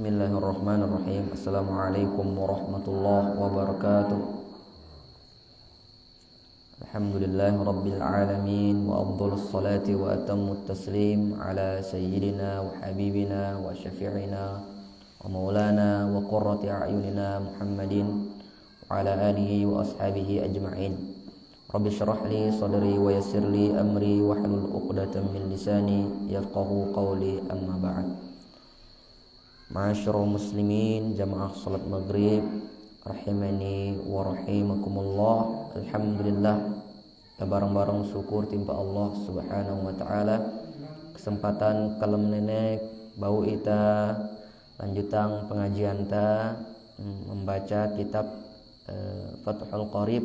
Bismillahirrahmanirrahim. Assalamualaikum warahmatullahi wabarakatuh. Alhamdulillahi rabbil alamin wa afdhalus salati wa atammut taslim ala sayyidina wa habibina wa syafi'ina wa maulana wa qurrati a'yunina Muhammadin wa ala alihi wa ashabihi ajma'in. Rabbi shrah li sadri wa yassir li amri wa hlul 'uqdatam min lisani yafqahu qawli, amma ba'd. Ma'asyiral muslimin, jamaah salat maghrib rahimani wa rahimakumullah. Alhamdulillah, bareng-bareng syukur timpa Allah subhanahu wa ta'ala. Kesempatan kalem nenek bau ita lanjutan pengajian ta membaca kitab Fathul Qarib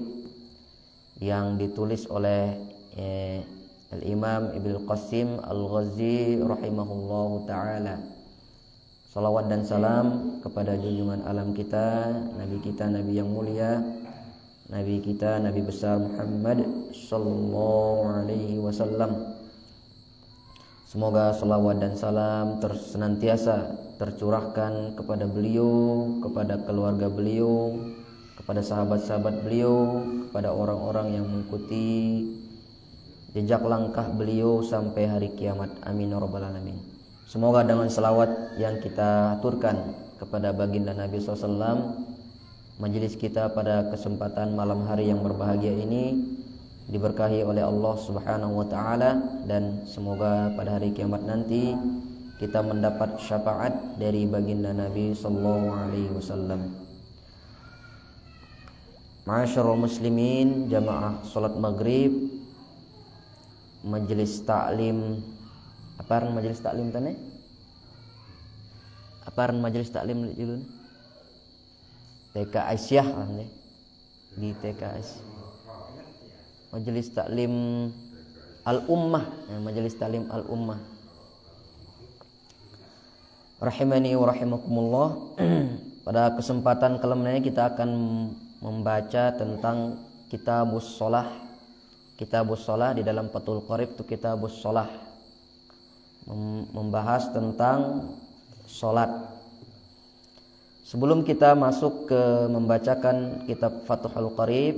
yang ditulis oleh Al-Imam Ibnu Qasim Al-Ghazi rahimahullahu ta'ala. Salawat dan salam kepada junjungan alam kita, Nabi yang mulia, Nabi kita, Nabi besar Muhammad sallallahu alaihi wasallam. Semoga salawat dan salam senantiasa tercurahkan kepada beliau, kepada keluarga beliau, kepada sahabat-sahabat beliau, kepada orang-orang yang mengikuti jejak langkah beliau sampai hari kiamat. Amin ya rabbal alamin. Semoga dengan selawat yang kita aturkan kepada baginda Nabi SAW, majelis kita pada kesempatan malam hari yang berbahagia ini diberkahi oleh Allah Subhanahu wa ta'ala, dan semoga pada hari kiamat nanti kita mendapat syafaat dari baginda Nabi sallallahu alaihi wasallam. Ma'asyiral muslimin, jamaah salat maghrib, majelis taklim. Apaan majelis taklim tane? Apaan majelis taklim dulu? TK Aisyah nih. Di TK Aisyah. Majelis taklim Al-Ummah, majelis taklim Al-Ummah. Rahimani wa rahimakumullah. Pada kesempatan kali ini kita akan membaca tentang Kitabus Shalah. Kitabus Shalah di dalam Fathul Qarib itu Kitabus Shalah, membahas tentang sholat. Sebelum kita masuk ke membacakan kitab Fathul Qarib,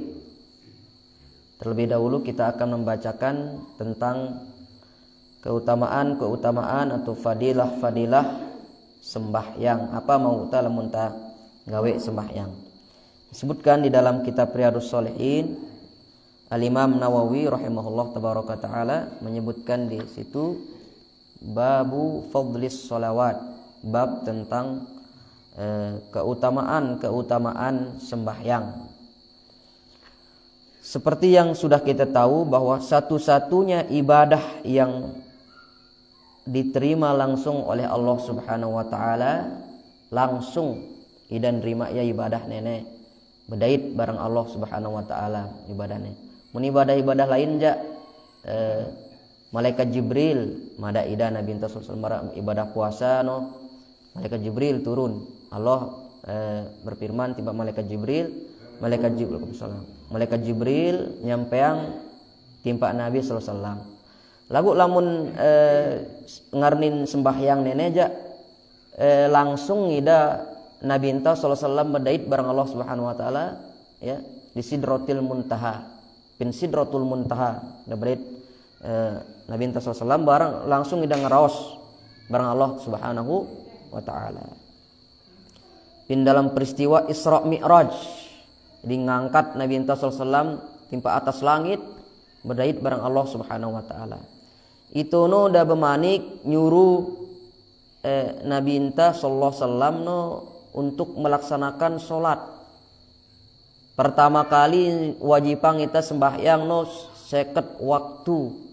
terlebih dahulu kita akan membacakan tentang keutamaan atau fadilah sembahyang. Apa mau ta lamun ta gawe sembahyang. Disebutkan di dalam kitab Riyadhus Shalihin, Al-Imam Nawawi rahimahullah tabaraka taala menyebutkan di situ babu fadlis sholawat, bab tentang keutamaan sembahyang. Seperti yang sudah kita tahu bahwa satu-satunya ibadah yang diterima langsung oleh Allah Subhanahu wa taala, langsung idan terima ya ibadah nenek bedait bareng Allah Subhanahu wa taala ibadahnya. Mun ibadah lain ja malaikat Jibril mada ida Nabi sallallahu ibadah puasa no, malaikat Jibril turun. Allah berfirman tiba malaikat Jibril nyampeang timpa Nabi sallallahu alaihi wasallam. Lagu lamun ngarnin sembahyang neneja langsung ida Nabi sallallahu alaihi wasallam bedait bareng Allah Subhanahu wa taala ya di Sidratul Muntaha. Pin Sidratul Muntaha bedait Nabi SAW barang langsung ida ngaraos bareng Allah Subhanahu wa ta'ala. Pin dalam peristiwa Isra Mi'raj, jadi ngangkat Nabi SAW timpa atas langit berdait bareng Allah Subhanahu wa ta'ala. Itu no da bemanik nyuruh Nabi SAW no untuk melaksanakan sholat. Pertama kali wajibang kita sembahyang no seket waktu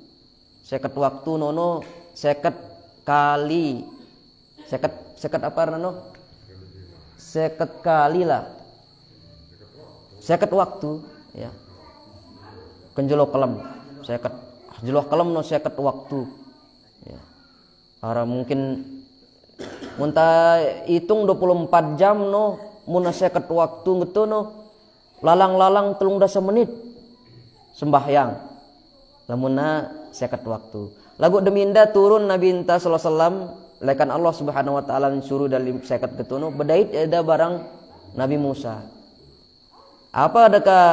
nono seket kali seket apa nono seket kali lah seket waktu ya kenjelo kelem seket jelo kelem no seket waktu ya ara mungkin munta hitung 24 jam no mun seket waktu gitu no lalang-lalang 30 menit sembahyang lamunna seket waktu. Lagu deminda turun Nabi sallallahu alaihi wasallam lekan Allah Subhanahu wa taala suruh dalam seket ketuno bedait ada barang Nabi Musa. Apa adakah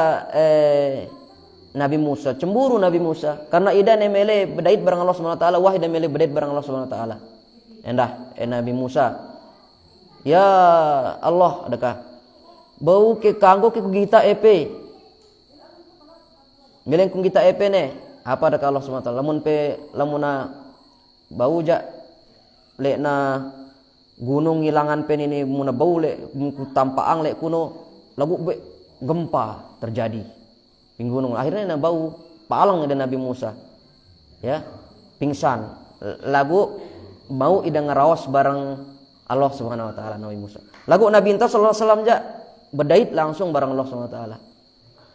Nabi Musa cemburu Nabi Musa karena ida nemele bedait barang Allah Subhanahu wa taala wah ida mele bedait barang Allah Subhanahu wa taala. Endah Nabi Musa. Ya Allah adakah bau ke kanggo ke kita EP. Mileng kung kita EP ne apa adakah Allah Subhanahu wa taala lamuna bau ja le na gunung ngilangan pen ini muna bau le tampaang le kuno lagu gempa terjadi di gunung akhirnya na bau palang ada Nabi Musa ya pingsan lagu mau ida ngerawas bareng Allah Subhanahu wa taala Nabi Musa lagu Nabi Inta sallallahu alaihi wasallam ja bedait langsung bareng Allah Subhanahu wa taala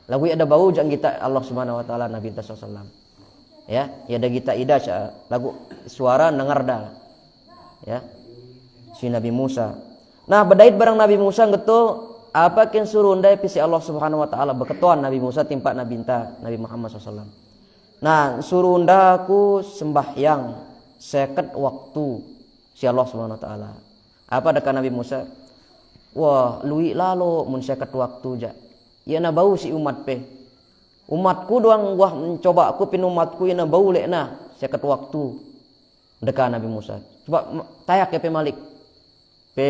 lagu ada bau jang kita Allah Subhanahu wa taala Nabi Inta sallallahu alaihi wasallam ya ada kita ida lagu suara nengarda ya si Nabi Musa. Nah bedait barang Nabi Musa gitu apa ken suruh ndai pisi Allah Subhanahu wa taala beketuan Nabi Musa timpa Nabi Inta Nabi Muhammad SAW. Nah suruh ndaku sembahyang seket waktu si Allah Subhanahu wa taala. Apa dekat Nabi Musa? Wah lui lalo mun seket waktu ja. Ya na bau si umat pe. Umatku doang wah mencoba aku pin umatku ya na bau le na seket waktu. Dekat Nabi Musa. Coba tayak ya pe Malik. Pe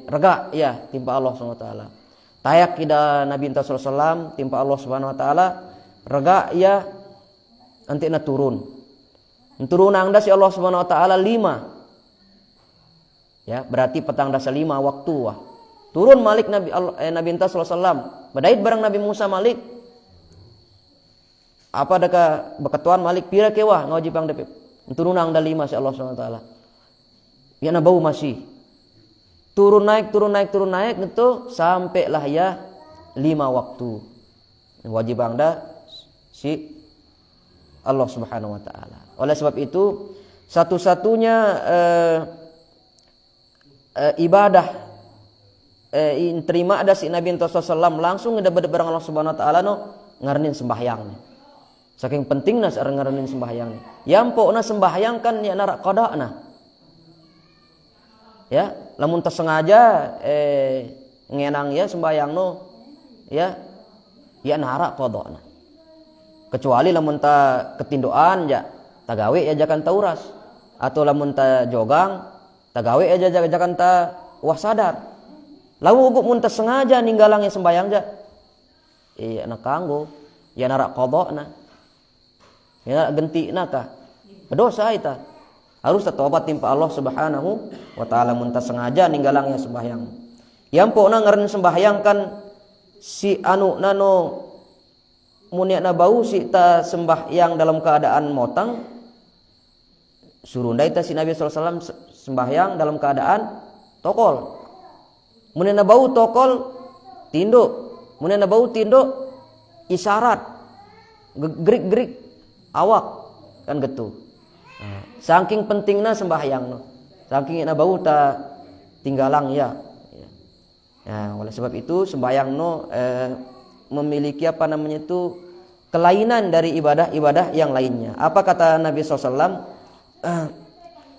rega ya timpa Allah Subhanahu wa taala. Tayak ida Nabi Inta sallallahu alaihi wasallam timpa Allah Subhanahu wa taala rega ya nanti na turun. Turun angda si Allah Subhanahu wa taala 5. Ya, berarti petang dasa 5 waktu wah. Turun Malik Nabi Inta sallallahu alaihi wasallam. Bedait barang Nabi Musa Malik. Apa deka beketuan Malik pira ke wah ngaji pang dep. Turun angda 5 si Allah Subhanahu wa taala. Ya na bau masih. Turun naik itu sampailah ya 5 waktu. Wajib anda si Allah Subhanahu wa taala. Oleh sebab itu satu-satunya ibadah terima ada si Nabi SAW langsung ada barang Allah Subhanahu wa taala no ngarenin sembahyang. Saking pentingna ngarenin sembahyang. Yampokna sembahyang kan ya narak qada'na. Ya, lamun tersengaja ngenang ya sembahyang no ya narak qada'na. Kecuali lamun ta ketindoan ya tagawe ya jakan tauras atau lamun ta jogang tagawe ya jakan ta wah sadar. Lalu ugup mun ta sengaja ninggalang ya sembahyang ja. Na kanggo ya narak qada'na. Ya gentina ka. Berdosa ita. Harus tatobat timpa Allah Subhanahu wa taala mun ta sengaja ninggalang ya sembahyang. Yampona ngaran sembahyang kan si anu nano munya na bau si ta sembahyang dalam keadaan motang suruh ndai ta si Nabi sallallahu alaihi wasallam sembahyang dalam keadaan tokol. Munya na bau tokol tindo, munya na bau tindo isyarat gerik-gerik awak kan gitu. Saking pentingna sembahyang no. Saking na bau ta tinggalang ya. Nah, oleh sebab itu sembahyang no memiliki apa namanya itu kelainan dari ibadah-ibadah yang lainnya. Apa kata Nabi SAW?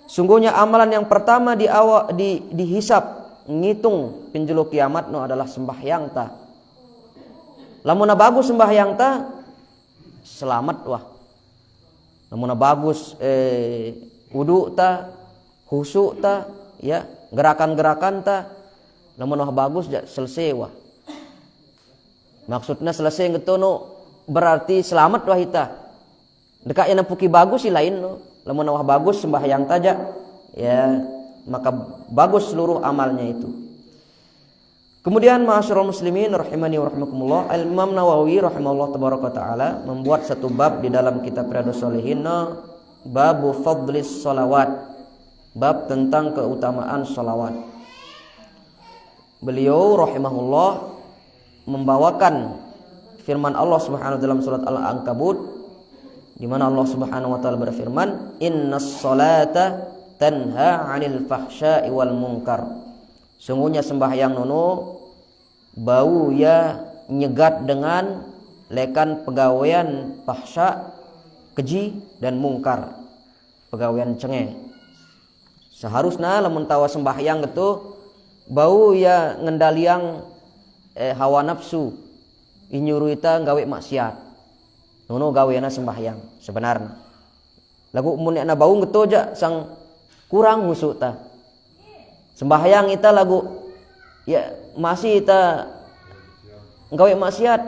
Sungguhnya amalan yang pertama dihisap ngitung pinjulu kiamat no adalah sembahyang ta. Lamun bagus sembahyang ta selamat wah. Lamun bagus wudu ta, khusyuk ta, ya gerakan-gerakan ta, lamun bagus selesai wah. Maksudnya selesai gitu no berarti selamat wah ita. Dekat yang puki bagus si lain no. Lamun wah bagus sembahyang taja ya maka bagus seluruh amalnya itu. Kemudian ma'asyiral muslimin rahimani wa rahimakumullah, Al-Imam Nawawi rahimahullah tabaraka taala membuat satu bab di dalam kitab Riyadhus Shalihin, babu fadlis sholawat, bab tentang keutamaan sholawat. Beliau rahimahullah membawakan firman Allah Subhanahu dalam surat Al-Ankabut di mana Allah Subhanahu wa taala berfirman, "Innas sholata tanha 'anil fahsya'i wal munkar." Sungguhnya sembahyang nono bau ya nyegat dengan lekan pegawaian fahsya, keji dan mungkar, pegawaian cengeng. Seharusnya lamun tawa sembahyang gitu bau ya ngendaliang hawa nafsu inyuruh ita gawe maksiat. Nono gaweana sembahyang sebenarnya. Lagu mun na bau gitu aja sang kurang husuk ta. Sembahyang ita lagu ya masih ita gawe maksiat.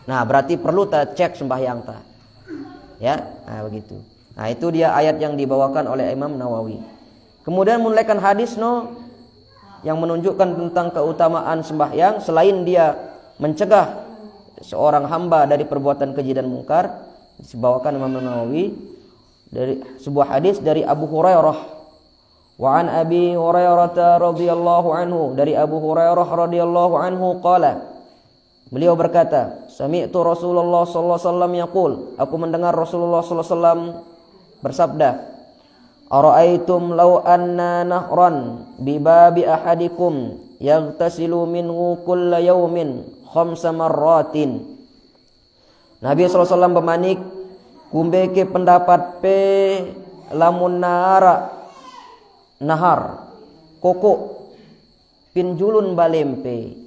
Nah, berarti perlu ta cek sembahyang ta. Ya, nah begitu. Nah, itu dia ayat yang dibawakan oleh Imam Nawawi. Kemudian menunaikan hadis yang menunjukkan tentang keutamaan sembahyang selain dia mencegah seorang hamba dari perbuatan keji dan mungkar, dibawakan Imam Nawawi dari sebuah hadis dari Abu Hurairah. Wa an Abi Hurairah radhiyallahu anhu, dari Abu Hurairah radhiyallahu anhu qala, beliau berkata, sami'tu Rasulullah sallallahu alaihi wasallam yaqul, aku mendengar Rasulullah sallallahu alaihi wasallam bersabda, ara'aitum law anna nahran bi babi ahadikum yaghtasilu minhu kulla yawmin khamsa marratin. Nabi sallallahu alaihi wasallam bemanik kumbeke pendapat pe lamun nahar koko pinjulun balempe.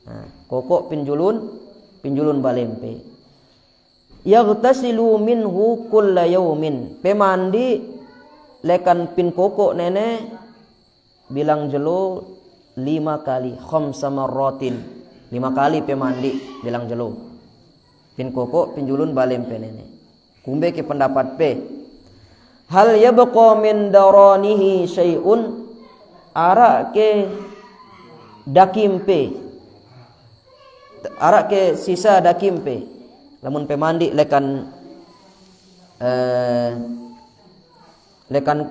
Nah, koko pinjulun balempe. Yaghtasilu minhu kulla yawmin, pe mandi lekan pin koko nene bilang jelo 5 kali, khamsa marratin, 5 kali pe mandi bilang jelo pin koko pinjulun balempe nene. Kumbe ke pendapat pe, hal yabqa min daranihi syai'un, ara ke dakim pe, ara ke sisa dakim pe, lamun pe mandi lekan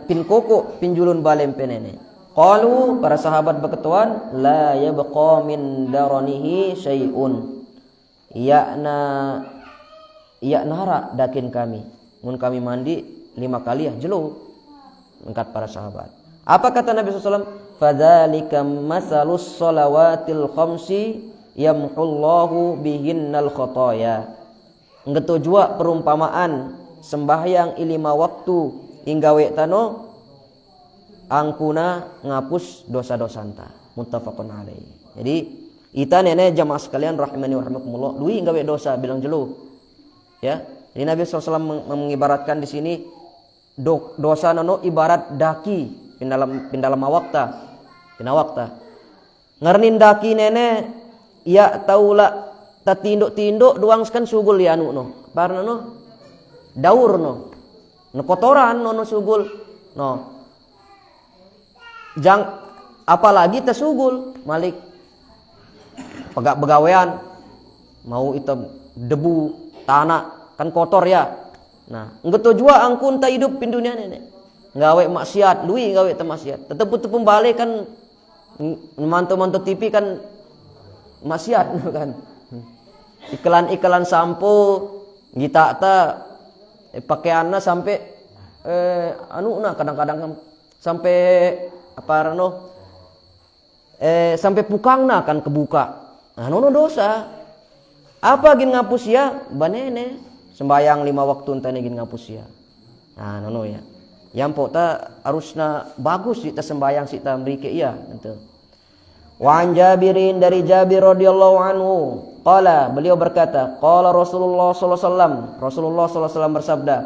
pin koko pinjulun balempe nene. Qalu, para sahabat berketuan, la yabqa min daranihi syai'un, nara dakin kami, mun kami mandi 5 kali ya jelo. Angkat para sahabat. Apa kata Nabi SAW? Fadzalika masalus shalawatil khamsi yamhullahu bihinnal khotoya. Nggeto jua perumpamaan sembahyang 5 waktu inggawe tano angkuna ngapus dosa-dosa anta. Muttafaqun alaih. Jadi ita nene jamaah sekalian rahimani wa rahimakumullah, lui nggawe dosa bilang jelo. Ya, jadi Nabi SAW mengibaratkan di sini dosa nono ibarat daki pindalam awakta, ngernin daki nene ya taula tatinduk duangskan sugul ya anu no, parna no daur no kotoran no sugul no, jang apalagi tasugul malik begawean mau itu debu tanah kan kotor ya. Nah, nggeto jua angkun ta hidup pin dunia nene. Gawe maksiat, lui gawe ta maksiat. Tetep balik kan mantu-mantu TV kan maksiat kan. Iklan-iklan sampo gita ta pakaianna sampai kadang-kadang sampai apa sampai pukangna kan kebuka. Nah, nono dosa. Apa gin ngapus ya banene sembayang 5 waktu entane gin ngapus ya. Nah nono ya. Yang pokta harusna bagus kita sembayang kita mrike ya gitu. Wa an Jabirin, dari Jabir radhiyallahu anhu, qala, beliau berkata, qala Rasulullah sallallahu alaihi wasallam, Rasulullah sallallahu alaihi wasallam bersabda,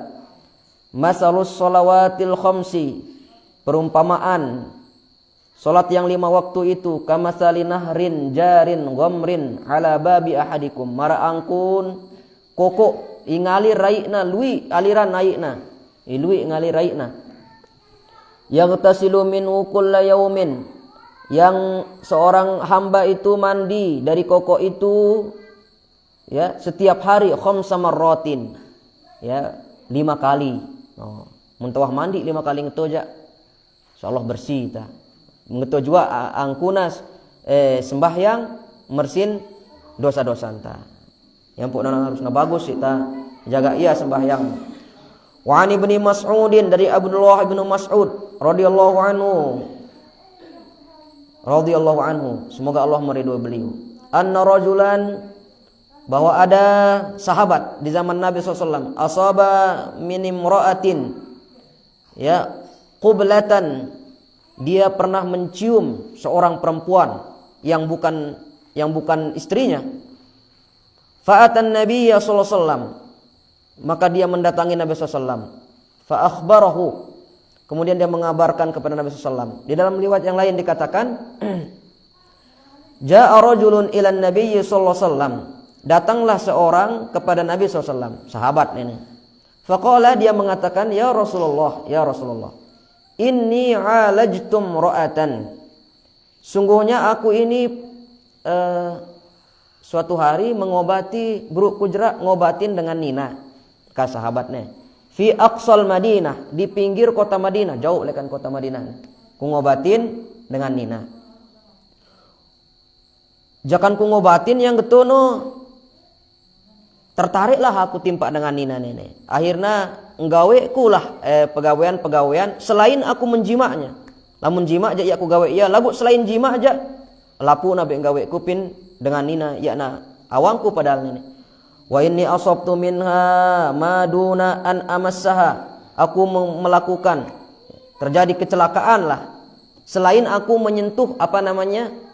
masalus shalawatil khamsi, perumpamaan salat yang 5 waktu itu kamasali nahrin jarin ghamrin ala babi ahadikum, mara angkun koko ingali raikna lui aliran naikna lui ingali raikna yaghtasilu minhu kulla yaumin, yang seorang hamba itu mandi dari koko itu ya setiap hari khamsa marratin, ya 5 kali. Oh, muntawah mandi 5 kali ngetoja insyaallah bersih ta. Nggeto jua angkunas sembahyang mersin dosa-dosa anta. Yang pokoknya harusna bagus kita jaga ia sembahyang. Wa an Ibnu Mas'udin, dari Abdullah bin Mas'ud radhiyallahu anhu, semoga Allah meridhoi beliau. Anna rajulan, bahwa ada sahabat di zaman Nabi SAW, asaba min imra'atin ya qublatan dia pernah mencium seorang perempuan yang bukan istrinya. Fa'atan Nabiyya sallallahu alaihi wasallam, maka dia mendatangi Nabi sallallahu alaihi wasallam. Fa akhbarahu, kemudian dia mengabarkan kepada Nabi sallallahu alaihi wasallam. Di dalam riwayat yang lain dikatakan Ja'a rajulun ilan Nabiyyi sallallahu alaihi wasallam, datanglah seorang kepada Nabi sallallahu alaihi wasallam, sahabat ini. Faqala, dia mengatakan, ya Rasulullah, inni alajtum ra'atan, sungguhnya aku ini suatu hari mengobati buruk kujra, ngobatin dengan Nina, kata sahabatnya. Fi aqsal Madinah, di pinggir kota Madinah, jauh lekan kota Madinah. Ku ngobatin dengan Nina. Jakan ku ngobatin yang getono, tertariklah aku timpak dengan Nina nenek. Akhirnya nggawe kulah pegawaian selain aku menjimaknya. Lamun jima aja ya aku gawe ya, lagu selain jima aja lapu nabe nggawe kupin dengan Nina ya na awangku padahal nenek. Wa inni asabtu minha maduna an amassaha, aku melakukan terjadi kecelakaan lah selain aku menyentuh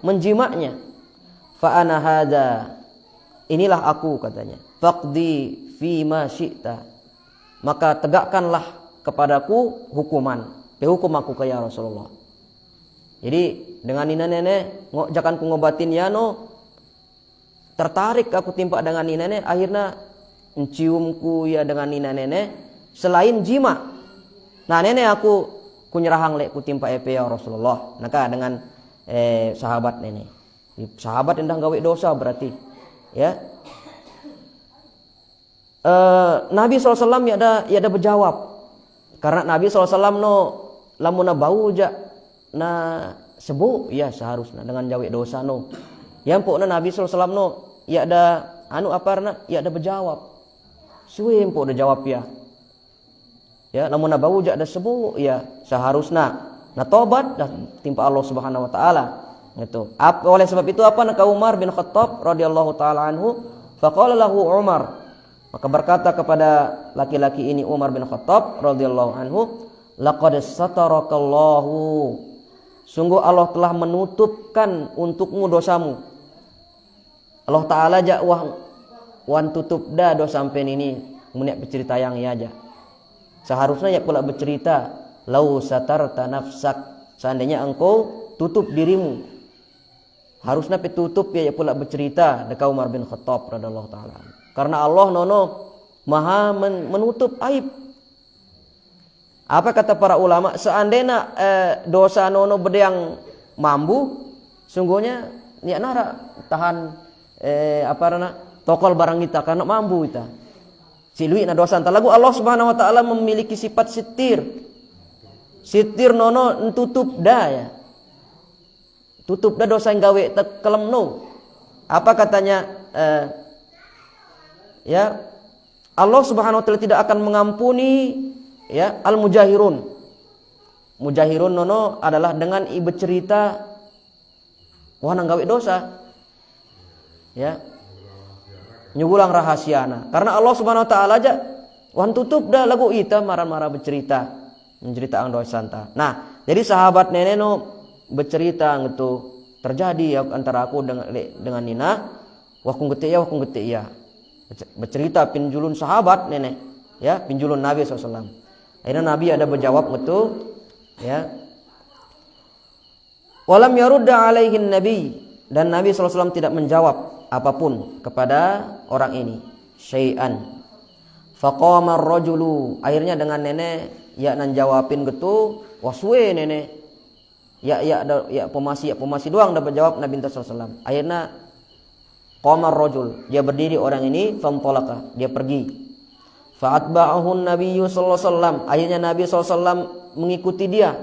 menjimaknya. Fa ana hadza, inilah aku katanya. Faqdi fima syi'ta, maka tegakkanlah kepadaku hukuman, hukum aku ke ya Rasulullah. Jadi dengan Nina nenek jakan ku ngobatin yano, tertarik aku timpak dengan Nina nenek, akhirnya menciumku ya dengan Nina nenek selain jima. Nah nenek aku kunyerahang lek ku timpak ya Rasulullah. Naka dengan sahabat nenek. Sahabat indah gawe dosa berarti ya. Nabi SAW ya ada berjawab, karena Nabi SAW no lamuna bau ja na sebu ya seharusnya dengan jawe dosa no. Yang pokna Nabi SAW no ya ada ya ada berjawab. Suwe empok ada jawab ya. Ya lamuna bau ja ada sebu ya seharusnya na tobat dah timpa Allah Subhanahu wa taala. Itu. Oleh sebab itu apa nak Umar bin Khattab radhiyallahu taala anhu, faqala lahu Umar, maka berkata kepada laki-laki ini Umar bin Khattab radhiyallahu anhu, laqad satarakallahu, sungguh Allah telah menutupkan untukmu dosamu. Allah taala ja wan tutup dah dosa sampean ini munyak bercerita yang ya aja. Seharusnya ya pula bercerita lau satarta nafsak, seandainya engkau tutup dirimu. Harusnya tutup ya pula bercerita dekat Umar bin Khattab radhiyallahu taala. Karena Allah nono maha menutup aib. Apa kata para ulama? Seandainya dosa nono bedang mambu, sungguhnya ya nara tahan tokol barang kita karena mambu kita. Silui na dosa anta lagu Allah Subhanahu wa taala memiliki sifat sitir. Sitir nono tutup dah ya. Tutup dah dosa yang gawe tekelem no. Apa katanya? Ya Allah Subhanahu wa taala tidak akan mengampuni ya al-mujahirun. Mujahirun nono adalah dengan bercerita wah nang gawe dosa. Ya. Nyugulang rahasiana. Karena Allah Subhanahu wa taala aja wan tutup dah lagu ita marah-marah bercerita, mencerita ang dosa anta. Nah, jadi sahabat nenek no bercerita gitu terjadi ya antara aku dengan Nina, wakung gete ya. Bercerita pinjulun sahabat nenek ya, pinjulun Nabi SAW. Akhirnya Nabi ada berjawab gitu ya. Walam yarudda alaihin nabi, dan Nabi SAW tidak menjawab apapun kepada orang ini syai'an. Faqama ar-rajulu, akhirnya dengan nenek ya nan jawabin gitu waswe nenek ya pemasi doang dapat jawab Nabi SAW. Akhirnya qamar rajul, dia berdiri orang ini, famtalaqa, dia pergi. Fa'atba'ahu Nabi sallallahu alaihi wasallam, akhirnya Nabi SAW mengikuti dia.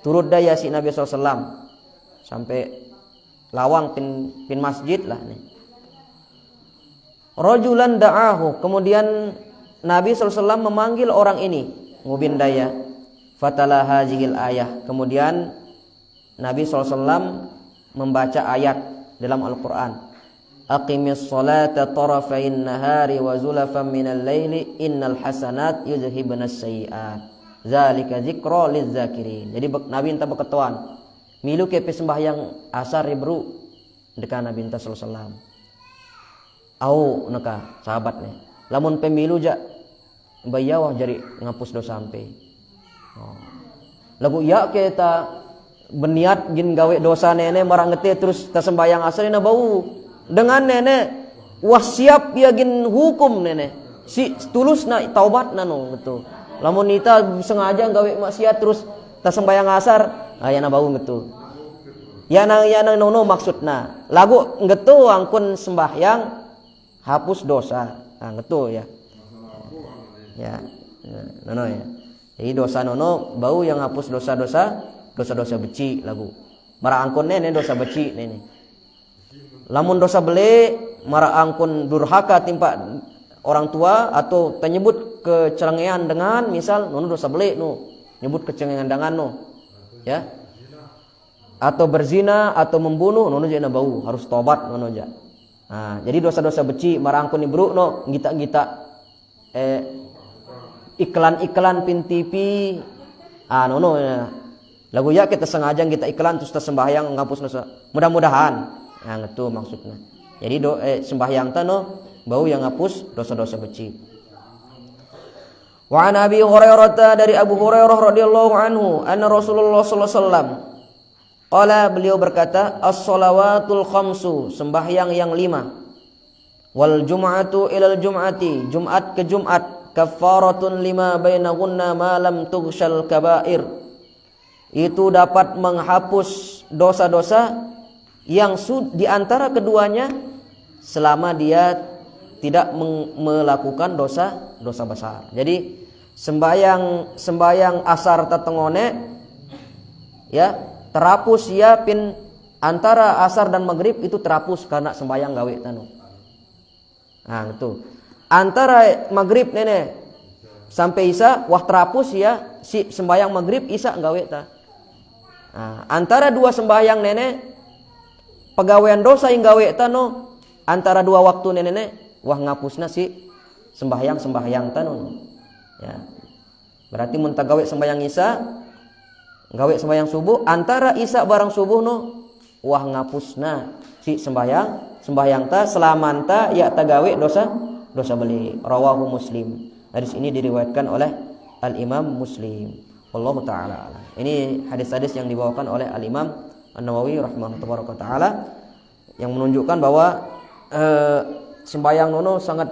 Turut daya si Nabi SAW sampai lawang pin masjid lah nih. Rajulan da'ahu, kemudian Nabi SAW memanggil orang ini, ngubin daya. Fatala hazihil ayah, kemudian Nabi SAW membaca ayat dalam Al-Quran. Aqimis salata tarafain nahari wa zulafan minal laili innal hasanat yudhibunas sayyi'at. Zalika dzikra lizzakirin. Jadi Nabi enta beketuan. Milu ke sembahyang asar ibru dekat Nabi enta sallallahu alaihi wasallam. Au neka sahabat nih. Lamun pemilu ja bayawah jari ngapus dosa sampai. Oh. Lagu ya kita berniat jin gawe dosa nenek marang ngete terus ta sembahyang asar na bau. Dengan nenek wah siap ya gin hukum nenek. Si tulus na taubat na no gitu. Lamun nita sengaja gawe maksiat terus ta sembahyang asar ayana bau gitu. Ya nang nono maksudna. Lagu gitu angkun sembahyang hapus dosa. Nah, gitu ya. Ya. Nono ya. Jadi dosa nono bau yang hapus dosa-dosa beci lagu. Mara angkun nene dosa beci nene. Lamun dosa bele mara angkun durhaka timpa orang tua atau menyebut kecelengean dengan misal nono dosa bele no. Nyebut kecelengean dengan no. Ya. Atau berzina atau membunuh nono jana bau harus tobat nono ja. Nah, jadi dosa-dosa beci marangkun ibru no gita-gita iklan-iklan pin TV nono ya. Lagu ya kita sengaja kita iklan terus sembahyang ngapus dosa. Mudah-mudahan. Nah, itu maksudnya. Jadi sembahyang ta no bau yang ngapus dosa-dosa beci. Wa an Abi Hurairah dari Abu Hurairah radhiyallahu anhu anna Rasulullah sallallahu alaihi wasallam qala beliau berkata as-shalawatul khamsu sembahyang yang 5 wal jum'atu ilal jum'ati Jumat ke Jumat kafaratun lima bainahunna ma lam tughshal kabair itu dapat menghapus dosa-dosa yang di antara keduanya selama dia tidak melakukan dosa besar. Jadi sembayang asar tatengone ya terhapus ya pin antara asar dan maghrib itu terhapus karena sembayang gawe tanu. Nah itu antara maghrib nene sampai isya wah terhapus ya si sembayang maghrib isya gawe ta. Nah, antara dua sembayang nene pegawaian dosa yang gawe tanu antara dua waktu nene wah ngapusna si sembahyang tanu. Ya. Berarti mun ta gawe sembahyang isya, gawe sembahyang subuh antara isya barang subuh no wah ngapusna si sembahyang ta selamanta ya ta gawe dosa beli. Rawahu Muslim. Hadis ini diriwayatkan oleh Al-Imam Muslim. Wallahu taala alam. Ini hadis-hadis yang dibawakan oleh Al-Imam An-Nawawi rahimahullah taala yang menunjukkan bahwa sembahyang nono sangat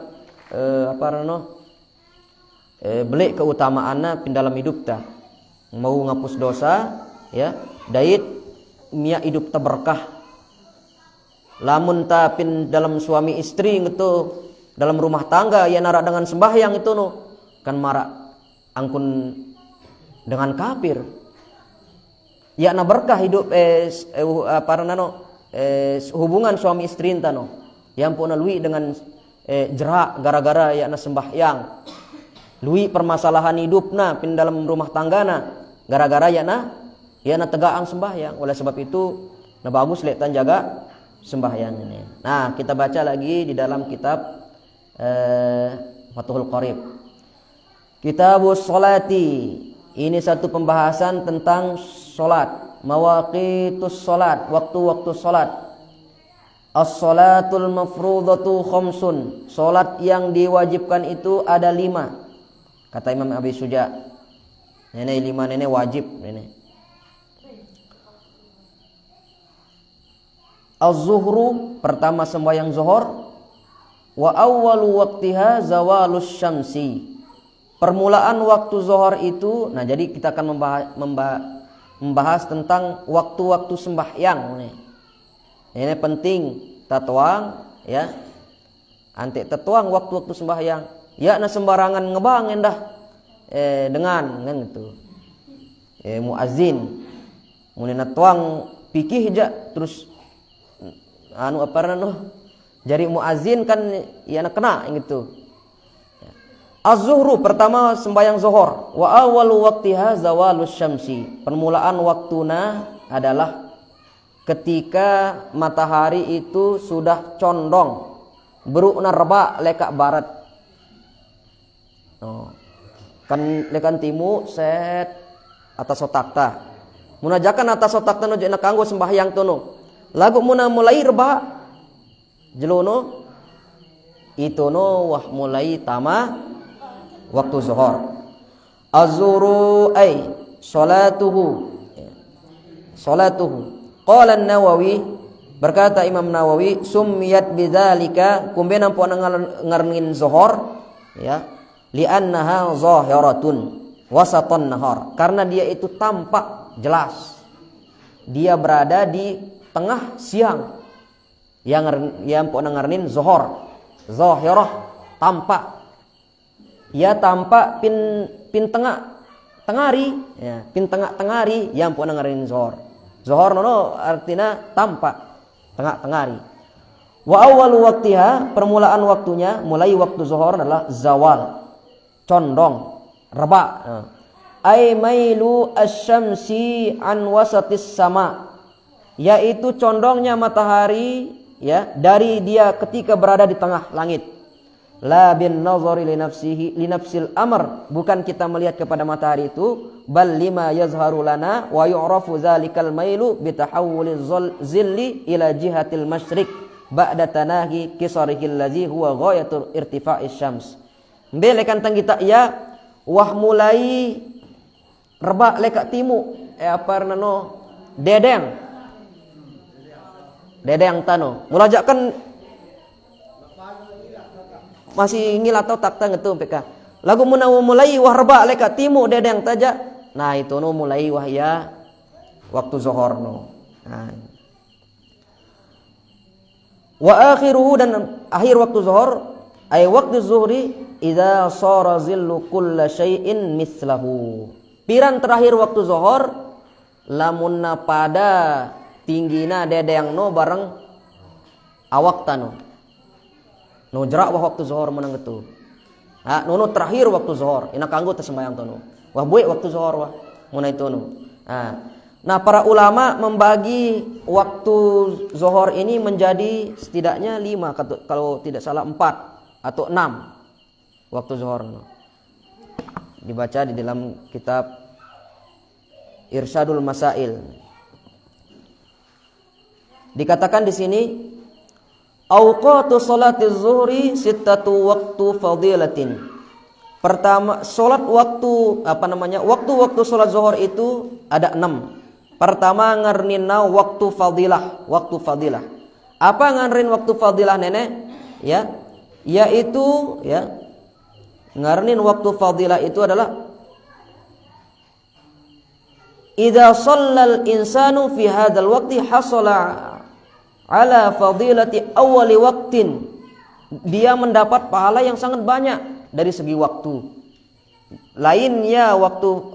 belik keutamaanna pin dalam hidup ta mau ngapus dosa ya dait mia hidup ta berkah lamun ta pin dalam suami istri gitu dalam rumah tangga ya nara dengan sembahyang itu no kan marak angkun dengan kafir ya na berkah hidup hubungan suami istri enta no yang pun lui dengan jerak gara-gara ya na sembahyang lui permasalahan hidupna pin dalam rumah tanggana gara-gara ya na tegaang sembahyang. Oleh sebab itu na bagus letan jaga sembahyang ini. Nah, kita baca lagi di dalam kitab Fathul Qarib. Kitabus Sholati. Ini satu pembahasan tentang salat, mawaqitus salat, waktu-waktu salat. As-salatul mafrudatu khamsun. Salat yang diwajibkan itu ada 5. Kata Imam Abi Suja, nenek 5 nenek wajib nenek. Az-zuhru pertama sembahyang zuhur, wa awwalu waqtiha zawalus syamsi. Permulaan waktu zuhur itu, nah jadi kita akan membahas tentang waktu-waktu sembahyang nih. Ini penting tatuang ya. Ante tatuang waktu-waktu sembahyang. Ya na sembarangan ngebang endah dengan kan gitu. Muazin mun tuang pikih ja terus jari muazin kan ya na kena gitu. Az-zuhru pertama sembahyang zuhur wa awwalu waqtiha zawalus syamsi. Permulaan waktuna adalah ketika matahari itu sudah condong berukna reba lekak barat. Oh. kan lekan timu set atas otak ta munajakan atas otak ta no jena kanggo sembahyang tono lagu muna mulai reba jelono itu no wah mulai tama waktu zuhur az-zuhru ay salatuhu qala an-Nawawi berkata Imam Nawawi summiyat bidzalika kumbena po ngarengin zuhur ya li'annaha zahiratun wasatan nahar karena dia itu tampak jelas dia berada di tengah siang yang po ngarengin zuhur zahirah tampak ya tampak pin tengah tengari ya pin tengah tengari yang po ngarengin zuhur nono artinya tampak tengah tengari. Wa awwalu waqtiha permulaan waktunya mulai waktu zuhur adalah zawal condong reba ay mailu asy-syamsi an wasatis sama yaitu condongnya matahari ya dari dia ketika berada di tengah langit la bin nazari li nafsil amr bukan kita melihat kepada matahari itu bal lima yazharu lana wa yu'rafu zalikal mailu bi tahawwuli zilli ila jihatil masyriq ba'da tanahi qisarihi allazi huwa ghayatul irtifa'is syams mbele kan tang kita ya wah mulai reba leka timu apa nano dedeng tano mulajakan masih ngilat atau tak tang itu PK lagu mulai wah reba leka timu dedeng taja nah itu no mulai wah ya waktu zuhur no nah. Wa akhiruhu dan akhir waktu zuhur ay waktu zuhri idza sara zillu kulla syai'in mislahu piran terakhir waktu zuhur lamunna pada tinggina dedeng no bareng awak tano no jerak wah waktu zuhur menang itu ha nono terakhir waktu zuhur ina kanggo teh sembahyang tono wah buik waktu zuhur wah mun itu no nah para ulama membagi waktu zuhur ini menjadi setidaknya 5 kalau tidak salah 4 atau 6 waktu zuhur no. Dibaca di dalam kitab Irsyadul Masail dikatakan di sini awqatu sholatiz zuhri sittatu waqtu fadilatin pertama salat waktu waktu salat zuhur itu ada 6 pertama ngarnina waktu fadilah apa ngarnin waktu fadilah nenek ya yaitu ya ngarnin waktu fadilah itu adalah idza shallal insanu fi hadzal waqti hasala ala fadilati awwali waqtin dia mendapat pahala yang sangat banyak dari segi waktu lainnya waktu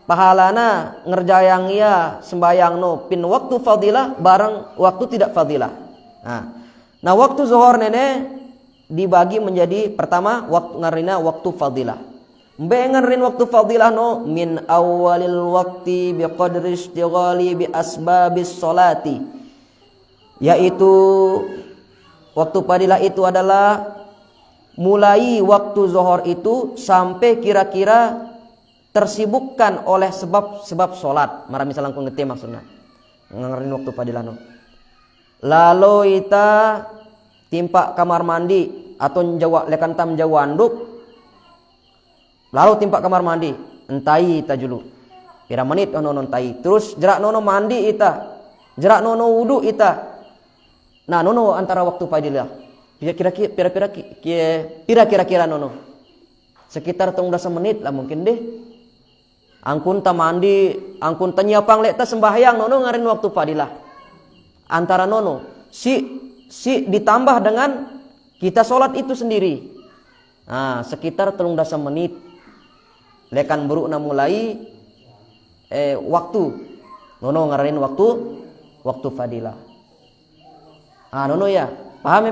pahalana ngerjayang ya sembayang no pin waktu fadilah bareng waktu tidak fadilah nah waktu zuhur nenek dibagi menjadi pertama waktu ngarina waktu fadilah ngerin waktu fadilah no min awalil waktu biqadri istighali bi asbabis sholati yaitu waktu fadilah itu adalah mulai waktu zuhur itu sampai kira-kira tersibukkan oleh sebab sholat mara misalnya aku ngerti maksudnya ngerin waktu fadilah no lalu ita timpa kamar mandi atau jawa lekan tam jawa anduk lalu timpa kamar mandi entai ita julu pira menit ono entai terus jerak nono mandi ita jerak nono wudu ita nah nono antara waktu fadilah kira-kira nono sekitar 13 menit lah mungkin deh angkun ta mandi angkun ta nyiapang lek ta sembahyang nono ngarin waktu fadilah antara nono si ditambah dengan kita sholat itu sendiri nah sekitar 13 menit lekan buruk na mulai waktu nono ngarin waktu fadilah nono ya paham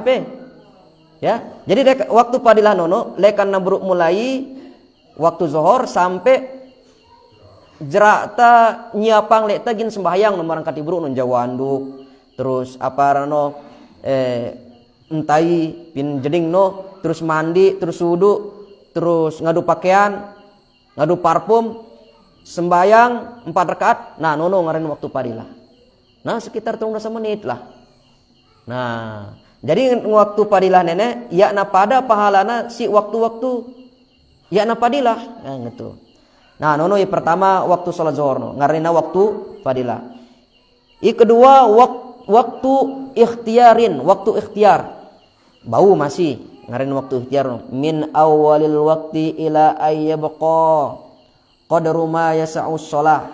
ya jadi waktu fadilah nono lekan na buruk mulai waktu zuhur sampai jerakta nyiapang lekta gin sembahyang nomor angkat ibru non jawanduk terus apa rano entai pin jeding no terus mandi terus wudu terus ngadu pakaian ngadu parfum, sembayang 4 rakaat, nah nono ngarin waktu padilah. Nah sekitar 13 menit lah. Nah jadi waktu padilah nenek ya na pada pahalana si waktu-waktu ya na padilah gitu. Nah nono yang pertama waktu sholat zuhur no ngarina waktu padilah. Yang kedua waktu ikhtiarin, waktu ikhtiar. Bau masih ngarin waktu ikhtiar no. Min awalil waktu ila ayyabqa qadru ma yasa'us shalah.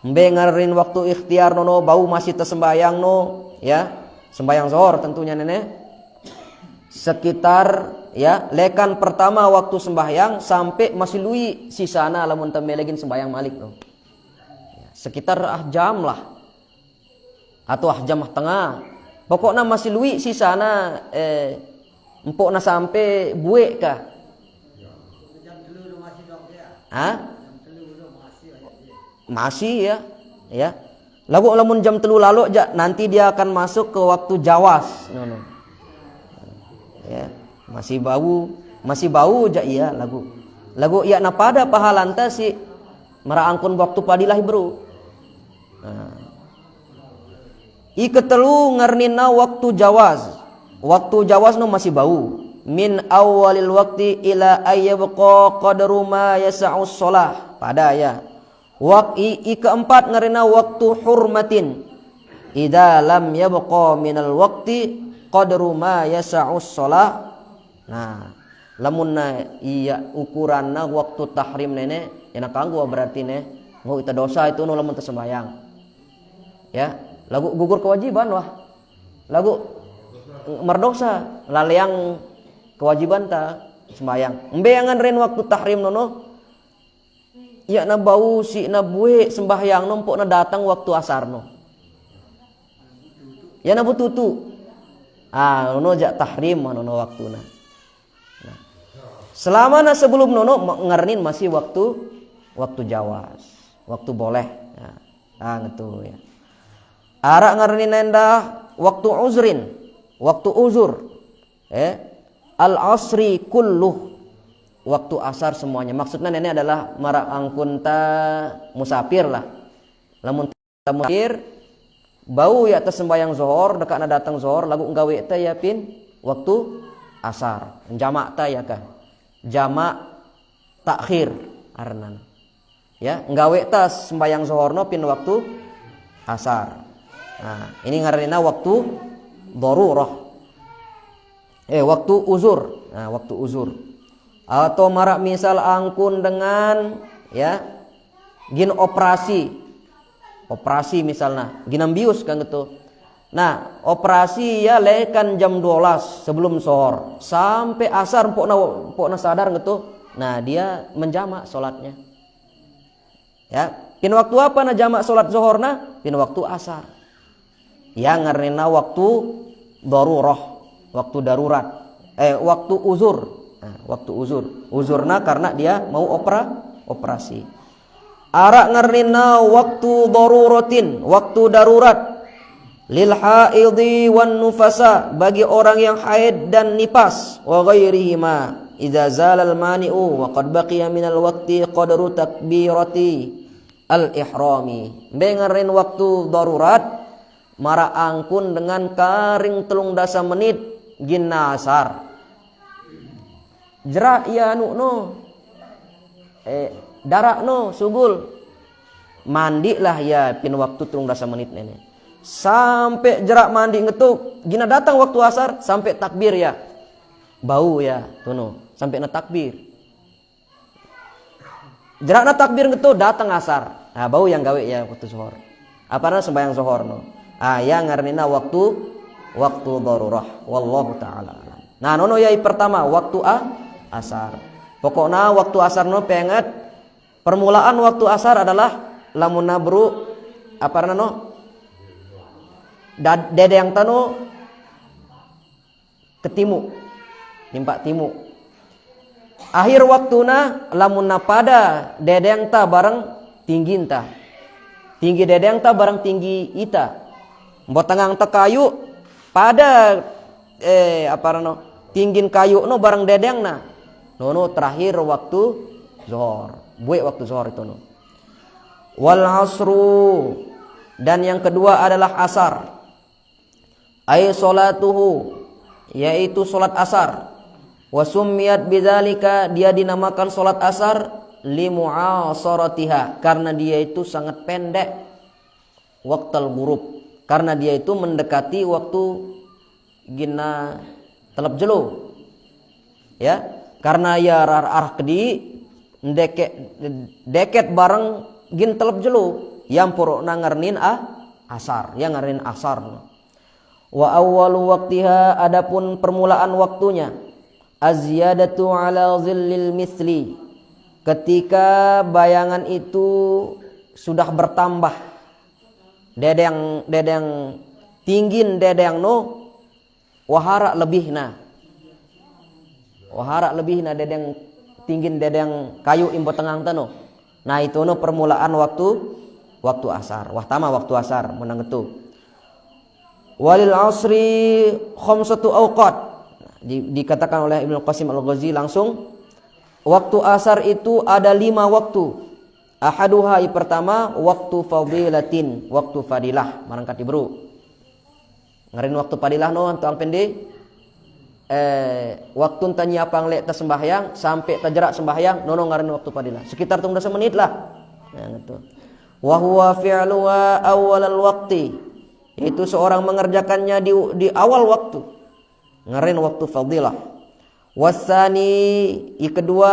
Mbe ngarin waktu ikhtiar no bau masih tersembayang no ya. Sembayang zuhur tentunya nenek. Sekitar ya lekan pertama waktu sembahyang sampai masih lui sisana lamun temelegin sembahyang malik no. Sekitar jam lah. Atau jam tengah. Pokoknya masih lui sisana empok na sampai buek kah? Hah? Masih ya. Ya. Lagu lamun jam 3 lalu nanti dia akan masuk ke waktu jawas. No. Ya, masih bau aja iya lagu. Lagu ya na pada pahalanta si meraangkun waktu padilah bro. Nah. Iketelu ngarnina waktu jawas. Waktu jawas no masih bau. Min awalil waktu ila ayyabqa qadru ma yasa'us shalah. Pada ya. Keempat ngarina waktu hurmatin. Idza lam yabqa minal waqti qadru ma yasa'us shalah. Nah, lamunna iya ukuranna waktu tahrim nene yana kanggo berarti ne mau ita dosa itu no lamun tersembayang. Ya, lagu gugur kewajiban wah. Lagu merdosa laleang kewajiban ta sembayang. Embeangan ren waktu tahrim nono ya na bau si na buhe sembahyang nompok na datang waktu asar no. Ya na bututu. Nono jak tahrim nono waktu na. Nah. Selama na sebelum nono ngarnin masih waktu jawas, waktu boleh. Nah, gitu ya. Ara ngarnin endah waktu uzrin, waktu uzur. Al asri kulluh. Waktu asar semuanya. Maksudnya ini adalah marak angkunta musafir lah. Lamun musafir bau ya atas sembahyang zuhur dekat na datang zuhur lagu nggawe ta ya pin waktu asar. Jamak ta ya kan. Jamak takhir arnan. Ya, nggawe ta sembahyang zuhur no pin waktu asar. Nah, ini ngaranna waktu darurah. Waktu uzur. Nah, waktu uzur. Atau marak misal angkun dengan ya gin operasi misalnya ginambius kan gitu. Nah operasi ya lekan jam 12 sebelum zuhur sampai asar pok na sadar gitu. Nah dia menjamak sholatnya ya pin waktu apa na jamak sholat zuhur na pin waktu asar ya ngarena waktu darurah, waktu darurat waktu uzur. Nah, waktu uzurna karena dia mau operasi. Arak ngarnina waktu daruratin, waktu darurat. Lil haidhi wan nufasa, bagi orang yang haid dan nipas, wa ghairihima idza zalal mani'u wa qad baqiya minal waqti qadru takbirati al ihrami. Bengarin waktu darurat mara angkun dengan karing 13 menit ginna asar. Jerak ya no darak no sugul mandi lah ya pin waktu 13 menit nenek sampai jerak mandi ngetuk gina datang waktu asar sampai takbir ya bau ya tuno sampai na takbir jerak na takbir ngetuk datang asar nah bau yang gawe ya waktu zuhur apa na sembahyang zuhur no ya ngarnina waktu darurah wallahu taala. Nah nono ya pertama waktu asar. Pokoknya waktu asar no penget permulaan waktu asar adalah lamun nabru apa nano dede yang tanu ketimu nimpak timu. Akhir waktuna lamun pada dede yang ta bareng tinggi ta. Tinggi dede yang ta bareng tinggi ita. Mbok tangang ta kayu pada apa nano tinggin kayu no bareng dedeng na. Nono terakhir waktu zuhur. buik waktu zuhur itu no. Wal asru, dan yang kedua adalah asar. Ay salatuhu, yaitu salat asar. Wa summiyat bidzalika, dia dinamakan salat asar li mu'asaratiha, karena dia itu sangat pendek waqtal ghurub, karena dia itu mendekati waktu gina telap jelo. Ya, karena ya arah kedi deket bareng gin telap jelo yang purna ngarnin asar, yang ngarnin asar. Wa awwalu waqtiha, adapun permulaan waktunya azyadatu ala zillil misli, ketika bayangan itu sudah bertambah dedeng tinggin dedeng no wahara lebihna dedeng tinggin dedeng kayu imbo tengang tano. Nah itu no permulaan waktu asar. Wah tama waktu asar menang itu. Walil asri khamsatu awqat, dikatakan oleh Ibnu Qasim Al-Ghazi langsung, waktu asar itu ada 5 waktu. Ahaduha, pertama waktu fadilatin, waktu fadilah marangkati bro. Ngarin waktu fadilah no tuang pende waktu tanya pang lek ta sembahyang sampai tajerak sembahyang nono ngarin waktu fadilah sekitar 13 menit lah. Nah itu. Wa huwa fi'luha awalal waqti, itu seorang mengerjakannya di awal waktu, ngarin waktu fadilah. Wasani, kedua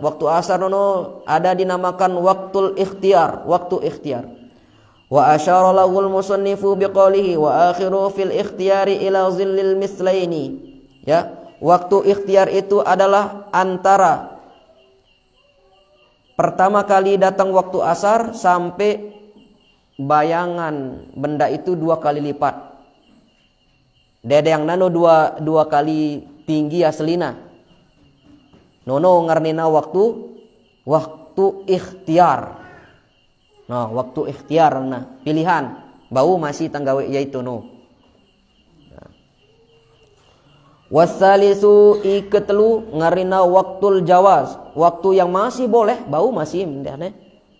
waktu asar nono ada dinamakan waktul ikhtiar, waktu ikhtiar. Wa asyara lahul musannifu biqalihi wa akhiru fil ikhtiyari ila zillil mislaini. Ya, waktu ikhtiar itu adalah antara pertama kali datang waktu asar sampai bayangan benda itu 2 kali lipat. Dede yang nano dua kali tinggi aslina. Nono ngarnina waktu ikhtiar. Nah, waktu ikhtiar nah pilihan bau masih tanggawe yaitu no. Wasalisu iketelu ngarina waktul jawaz, waktu yang masih boleh bau masih mendane.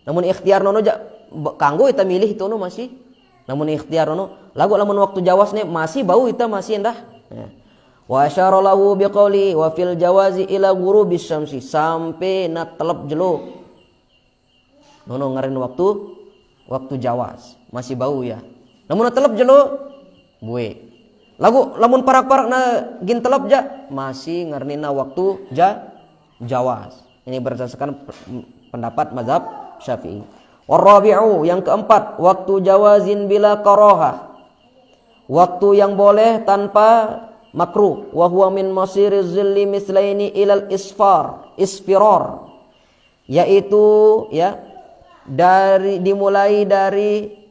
Namun ikhtiar nono kanggo ita milih itu no masih. Namun ikhtiar nono lagu lamun waktu jawaz ne masih bau ita masih endah. Ya. Wa asyara lahu biqauli wa fil jawazi ila ghurubis syamsi, sampai na telap jelo. Nono ngarin waktu jawaz masih bau ya. Namun na telap jelo buwe. Lagu lamun parak-parak na gin telap ja masih ngarnina waktu jawaz. Ini berdasarkan pendapat mazhab Syafi'i. Warabi'u, yang keempat waktu jawazin bila karaha, waktu yang boleh tanpa makruh. Wa huwa min masiriz zilli mislaini ilal isfirar, yaitu ya dimulai dari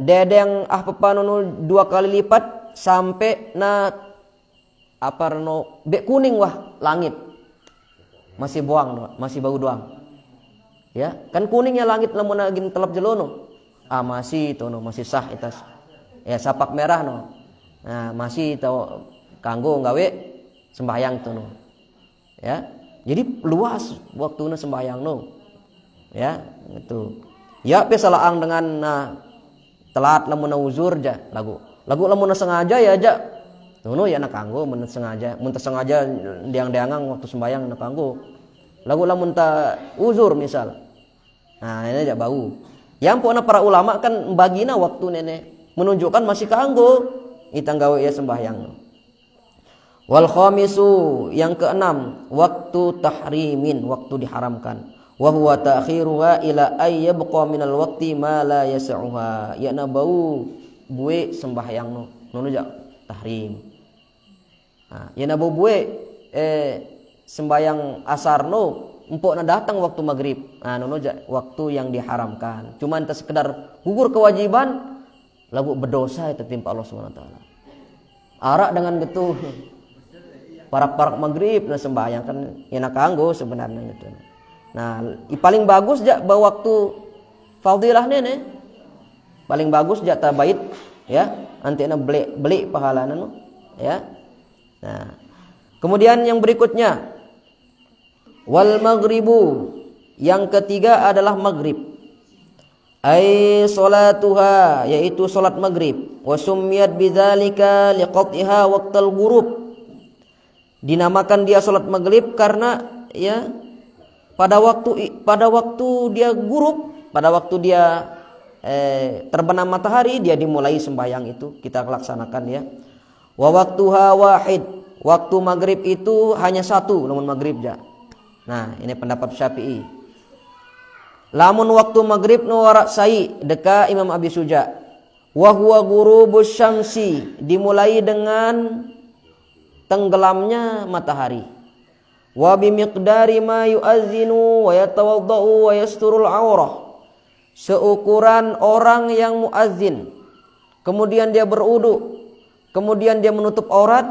dedeng pepanunu 2 kali lipat sampai na bek kuning wah langit masih buang masih bau doang ya kan kuningnya langit lamun agin telap jelono masih itu no masih sah itas ya sapak merah no. Nah masih tau kanggo gawe sembahyang itu no ya, jadi luas waktuna sembahyang no ya itu ya pesalaang dengan telat lamun uzur ja lagu lamun sengaja ya aja nuno ya nak kanggo mun sengaja diang-diangang waktu sembayang nak kanggo lamun ta uzur misal. Nah ini aja bau yang pokoknya para ulama kan bagina waktu nenek menunjukkan masih kanggo itang gawe ya sembahyang. Wal khamisu, yang keenam waktu tahrimin, waktu diharamkan. Wa huwa ta'khiruha ila ay yabqa minal waqti ma la yas'uha, ya na bau buwe sembahyang nono ja tahrim. Ya na buwe sembahyang asar no empok na datang waktu maghrib. Nono ja waktu yang diharamkan. Cuman ta sekedar gugur kewajiban lagu berdosa itu timpa Allah Subhanahu wa taala. Arak dengan gitu parak-parak maghrib na sembahyang kan ya na kanggo sebenarnya gitu. Nah, paling bagus ja bahwa waktu fadilah nene paling bagus ja tabait ya antina beli pahalana no ya. Nah, kemudian yang berikutnya wal maghribu, Yang ketiga adalah maghrib. Ai salatuha, yaitu salat maghrib. Wa summiyat bidzalika liqat'iha waqtal ghurub. Dinamakan dia salat maghrib karena ya pada waktu dia ghurub, pada waktu dia terbenam matahari, dia dimulai sembahyang itu kita laksanakan ya. Wa waqtuha wahid, waktu maghrib itu hanya satu, lamun maghrib ja. Nah, ini pendapat Syafi'i. Lamun waktu maghrib nu warak sai, deka Imam Abi Suja. Wa huwa ghurubus syamsi, dimulai dengan tenggelamnya matahari. Wa bimiqdari ma yu'adzinu wa yatawaddau wa yasturul aurah, seukuran orang yang muazzin, kemudian dia berudu, kemudian dia menutup aurat,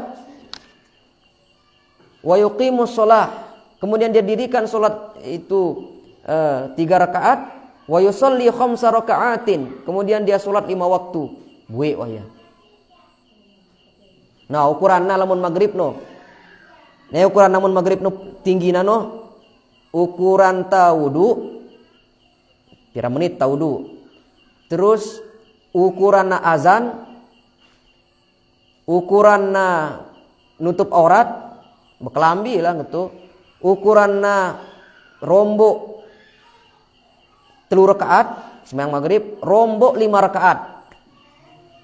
wa yuqimus shalah, kemudian dia dirikan salat itu 3 rakaat, wa yusalli 5 rakaatin, kemudian dia salat 5 waktu. Bue waya. Nah, ukuranna lamun maghrib no. Nah, ukuran lamun maghrib no tinggina no. Ukuran tawudu pira menit tawudu. Terus ukuranna azan, ukuranna nutup aurat, bekelambi lah gitu. Ukuranna rombo 3 rakaat sembahyang maghrib, rombok 5 rakaat.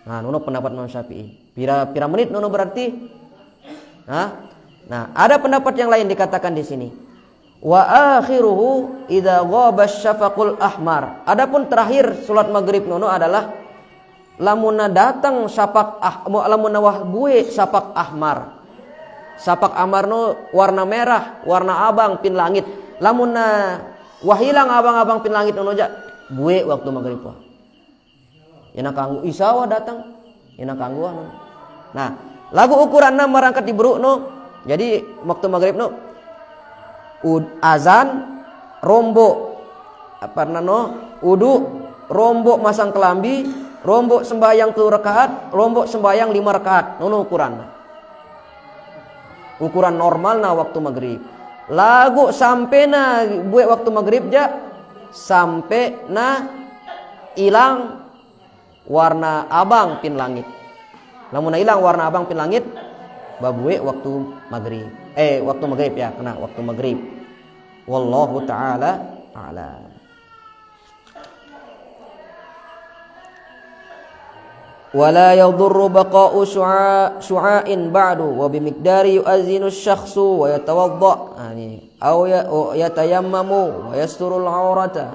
Nah, nuno pendapat Imam Syafi'i. Pira menit nuno berarti? Nah, ada pendapat yang lain dikatakan di sini. Wa akhiruhu idza ghaba syafaqul ahmar. Adapun terakhir salat maghrib nuno adalah lamunna datang syafaq lamunna wahbue syafaq ahmar. Syafaq ahmar nu warna merah, warna abang pin langit. Lamunna wahilang abang-abang pin langit nuno ja bue waktu maghrib wah. Ina kanggu isawa datang, ina kanggu anu. Nah, lagu ukuranna marangkat diberuk no. Jadi waktu maghrib no azan rombo apa nano udu rombo masang kelambi, rombo sembahyang 3 rakaat, rombo sembahyang 5 rakaat. Nuno ukuranna. Ukuran normalna waktu maghrib. Lagu sampai na buat waktu maghrib ja sampai na hilang warna abang pin langit. Lamun hilang warna abang pin langit babue waktu maghrib. Waktu maghrib ya, kena waktu maghrib. Wallahu taala a'lam. Wala yadurru baqa'u syu'a'in ba'du wa bimiqdari yu'azzinu asy-syakhsu wa yatawadda aw yatayammamu wa yasturul 'aurata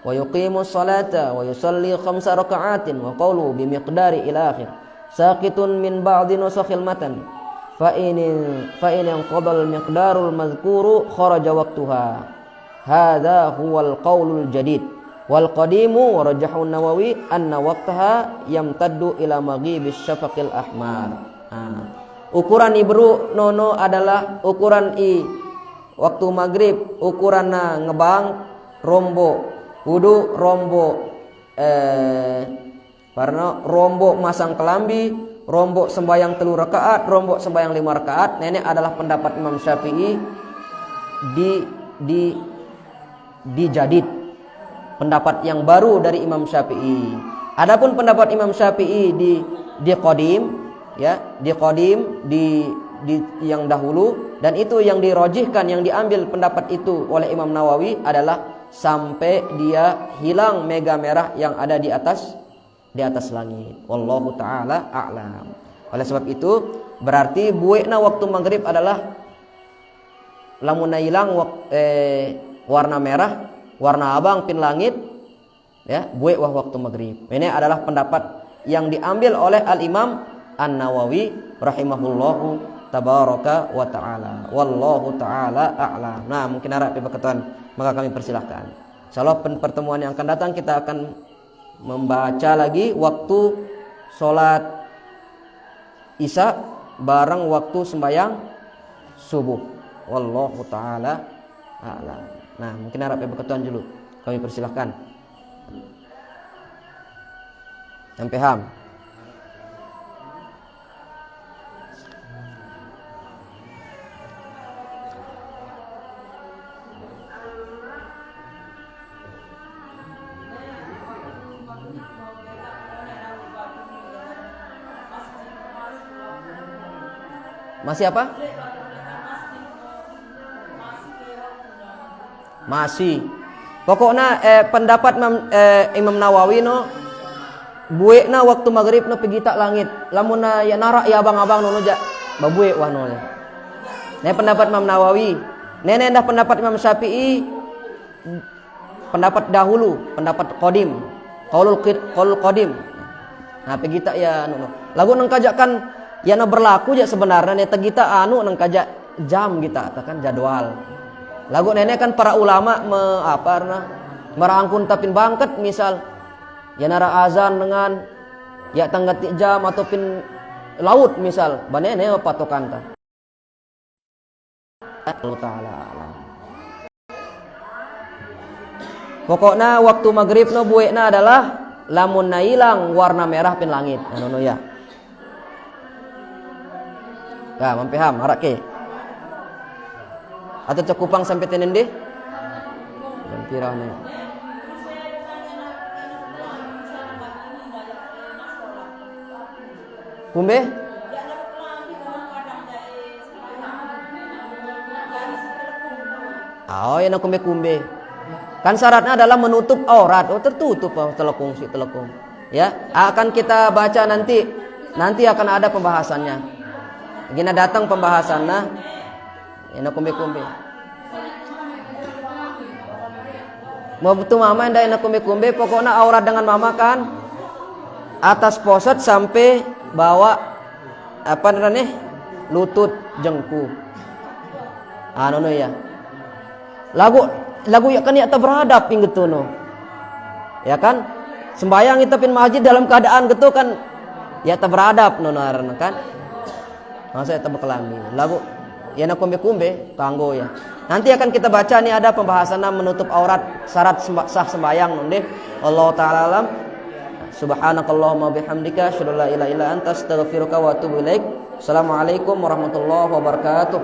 wa yuqimu as-salata wa yusalli 5 raka'atin wa qawlu bimiqdari ila akhir saqitun min ba'di nusakhil matan fa in qadal miqdarul mazkuru kharaja waqtuha hadha huwal qaulul jadid. Wal qadimu rajahu Nawawi anna waqtaha yamtaddu ila maghibis syafaqil ahmar. Ukuran ibru nono adalah ukuran waktu maghrib, ukuranna ngebang rombo wudu rombo karena rombo masang kelambi, rombo sembayang 3 rakaat, rombo sembayang 5 rakaat. Nenek adalah pendapat Imam Syafi'i di jadid, pendapat yang baru dari Imam Syafi'i. Adapun pendapat Imam Syafi'i di qadim ya, di qadim di yang dahulu, dan itu yang dirojihkan, yang diambil pendapat itu oleh Imam Nawawi adalah sampai dia hilang mega merah yang ada di atas langit. Wallahu taala a'lam. Oleh sebab itu berarti buekna waktu maghrib adalah lamun hilang warna merah, warna abang pin langit ya, buek wah waktu maghrib. Ini adalah pendapat yang diambil oleh Al-Imam An-Nawawi rahimahullahu tabaraka wa ta'ala. Wallahu ta'ala a'lam. Nah, mungkin harap berkenan, maka kami persilahkan. Insyaallah pertemuan yang akan datang kita akan membaca lagi waktu sholat Isya bareng waktu sembahyang subuh. Wallahu ta'ala a'lam. Nah, mungkin harap berkenan dulu. Kami persilahkan. Yang paham? Masih apa? Masih. Pokoknya pendapat Imam Nawawi no buek na waktu maghrib no pergi tak langit. Lamun na ya narak ya abang-abang no ja babuek wah no. Ini pendapat Imam Nawawi. Nenek dah pendapat Imam Syafi'i. Pendapat dahulu, pendapat qadim. Qaulul qadim. Nah pergi tak ya no. Lagu nang kajakan ya na berlaku ja sebenarnya ne tegita anu nang kajak jam kita kan jadwal. Lagu nenek kan para ulama merangkun tapin bangket misal ya nara azan dengan ya tanggat jam atau pin laut misal banene patokan ta. Allah taala alam. Pokoknya waktu maghrib no buekna adalah lamun na hilang warna merah pin langit anu ya. Ya, mampiham harak ke. Atau cekupang sampai tenen deh. Jampirane. Kumbe? Oh, ya nak kumbe. Kan syaratnya adalah menutup aurat. Oh, tertutup telekung. Ya, akan kita baca nanti. Nanti akan ada pembahasannya. Gina datang pembahasannya. Ya nak kumbe. Mau betul mama ndak nak kumbe. Pokoknya aurat dengan mama kan atas posat sampai bawah apa namanya lutut jengku. Anu ya. Lagu ya kan ya berhadap gitu no. Ya kan? Sembayang kita pin masjid dalam keadaan gitu kan ya berhadap no kan. Masa eta bekelami. Lagu ya nak kumbe kanggo ya. Nanti akan kita baca nih ada pembahasannya menutup aurat syarat sah sembayang nonde. Allah taala alam. Subhanakallahumma bihamdika asyhadu an la ilaha illa anta astaghfiruka wa atubu ilaik. Assalamualaikum warahmatullahi wabarakatuh.